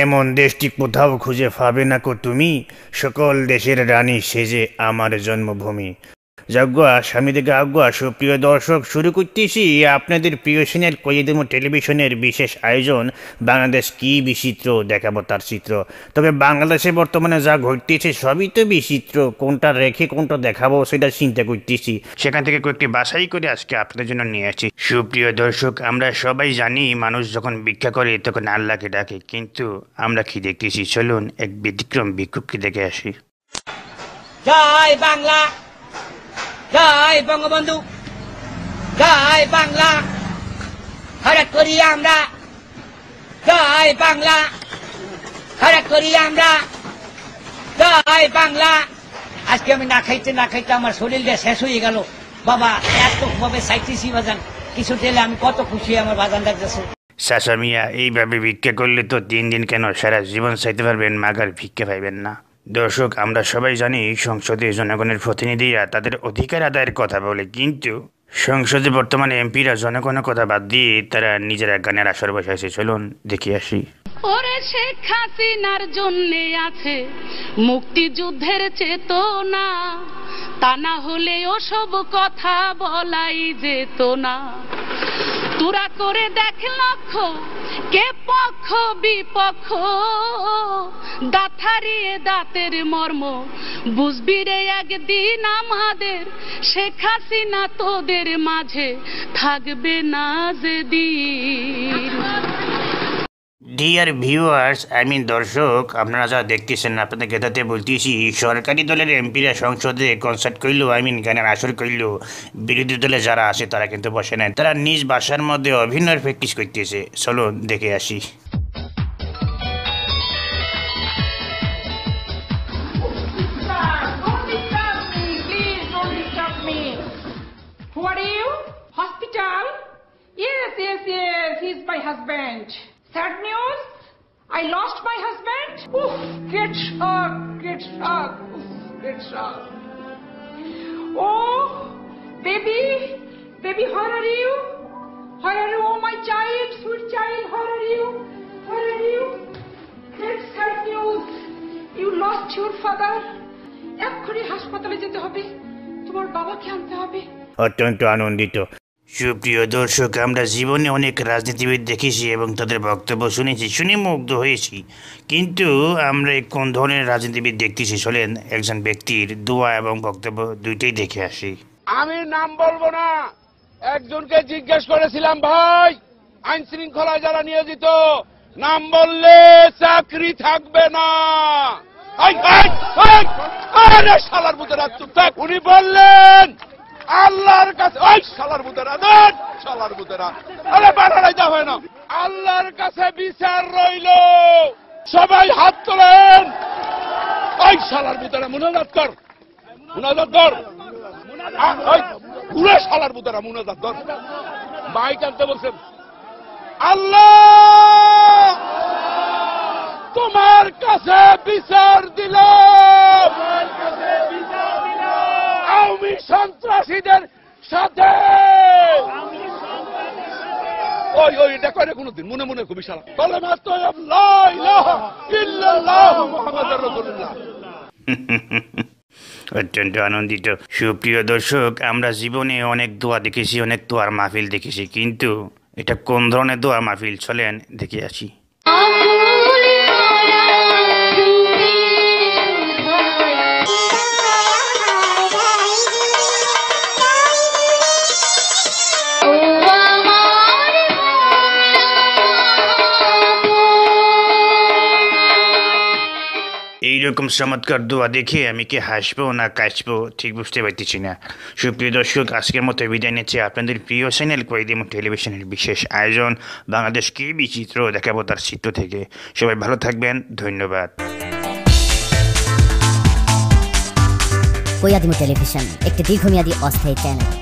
এমন দেশটি কোথাও খুঁজে পাবে না কো তুমি, সকল দেশের রানী সেজে আমার জন্মভূমি। যজ্ঞা স্বামী থেকে আজ্ঞা। সুপ্রিয় দর্শক, শুরু করতেছি আপনাদের প্রিয় চ্যানেল কইদিমো টেলিভিশনের বিশেষ আয়োজন বাংলাদেশ কি বিচিত্র, দেখাবো তার চিত্র। তবে বাংলাদেশে বর্তমানে যা ঘটতেছে সবই তো বিচিত্র, কোনটা রেখে কোনটা দেখাবো সেটা চিন্তা করতেছি, সেখান থেকে কয়েকটি বাছাই করে আজকে আপনাদের জন্য নিয়ে আসি। সুপ্রিয় দর্শক, আমরা সবাই জানি মানুষ যখন ভিক্ষা করে তখন আল্লাহকে ডাকে, কিন্তু আমরা কি দেখতেছি? চলুন এক ব্যতিক্রম ভিক্ষুককে দেখে আসি। জয় বাংলা, জয় বঙ্গবন্ধু, জয় বাংলা, হরেক করি আমরা, জয় বাংলা, হরেক করি আমরা, জয় বাংলা। আজকে আমি না খাইতে আমার শরীরটা শেষ হয়ে গেল বাবা, এত ভাবে চাইতেছি বাজান, কিছু দিলে আমি কত খুশি আমার বাজান লাগতেছে। চাচা মিয়া, এইভাবে ভিক্ষা করলে তো দিন দিন কেন সারা জীবন চাইতে পারবেন, মাগার ভিক্ষা পাইবেন না। দর্শক, আমরা সবাই জানি সংসদে জনগণের প্রতিনিধিরা তাদের অধিকার আদায়ের কথা বলে, কিন্তু সংসদে বর্তমানে এমপিরা জনগণের কথা বাদ দিয়ে তারা নিজেরা গানের আসর বসাইছে। চলুন দেখে আসি। ওরে শেখ হাসিনার জন্যে আছে মুক্তিযুদ্ধের চেতনা, তা না হলে ওসব কথা বলাই যেত না। তোরা করে দেখ লক্ষ্য, কে পক্ষ বিপক্ষ, দাঁত হারিয়ে দাঁতের মর্ম বুঝবি রে একদিন আমাদের। শেখ হাসিনা তোদের মাঝে থাকবে না যেদিন। ডিয়ার ভিউয়ার্স, দর্শক, আপনারা যা দেখতেছেন আপনাদের গেদাতে বলতেছি, সরকারি দলের এমপিরা সংসদে কনসার্ট করলো, গানের আসর করলো, বিরোধী দলে যারা আছে তারা কিন্তু বসে নাই, তারা নিজ ভাষার মধ্যে অভিনয়ের প্র্যাকটিস করতেছে। চলো দেখে আসি। Sad news, I lost my husband. Oof, great shock, great shock, oof, great shock. Oh, baby, where are you? Where are you, oh my child, sweet child, where are you? Where are you? Great sad news, you lost your father. এক্ষুনি হাসপাতালে যেতে হবে, তোমার বাবাকে আনতে হবে। অত্যন্ত আনন্দিত। সুপ্রিয় দর্শক, আমরা জীবনে অনেক রাজনীতিবিদ দেখেছি এবং তাদের বক্তব্য শুনেছি, শুনে মুগ্ধ হয়েছি, কিন্তু আমরা কোন ধরনের রাজনীতিবিদ দেখতেছি চলেন একজন ব্যক্তির দোয়া এবং বক্তব্য দুইটাই দেখে আসি। আমি নাম বলবো না, একজনকে জিজ্ঞেস করেছিলাম, ভাই আইন শৃঙ্খলায় যারা নিয়োজিত নাম বললে চাকরি থাকবে না, শালার মুদেরা চুপ থাক। উনি বললেন আল্লাহর কাছে, ওই শালার মুদেরা দেন, শালার মুদেরা, আরে বানাই যা হয় না, আল্লাহর কাছে বিচার রইল, সবাই হাত তোলেন। ওই শালার মুদেরা মুনাজাত কর, মুনাজাত কর, ওই পুরো শালার মুদেরা মুনাজাত কর। মাইক আনতে বলছেন, আল্লাহ তোমার কাছে বিচার দিল, আওয়ামী সন্ত্রাসীদের সাথে। ওই এটা করে কোনদিন মনে মনে খুবই সারা কালেমা তাইয়্যিব লা ইলাহা ইল্লাল্লাহ মুহাম্মাদুর রাসূলুল্লাহ। অত্যন্ত আনন্দিত। সুপ্রিয় দর্শক, আমরা জীবনে অনেক দোয়া দেখেছি, অনেক দোয়ার মাহফিল দেখেছি, কিন্তু এটা কোন ধরনের দোয়ার মাহফিল চলেন দেখে আসি। এইরকম চমৎকার দোয়া দেখে আমি কি হাসবো না কাশবো ঠিক বুঝতে পারতেছি না। সুপ্রিয় দর্শক, আজকের মতো বিদায় নিচ্ছে আপনাদের প্রিয় চ্যানেল কইদিমো টেলিভিশনের বিশেষ আয়োজন বাংলাদেশ কি বিচিত্র, দেখাবো তার চিত্র থেকে। সবাই ভালো থাকবেন, ধন্যবাদ। কইদিমো টেলিভিশন একটি দীর্ঘমেয়াদী অস্থায়ী চ্যানেল।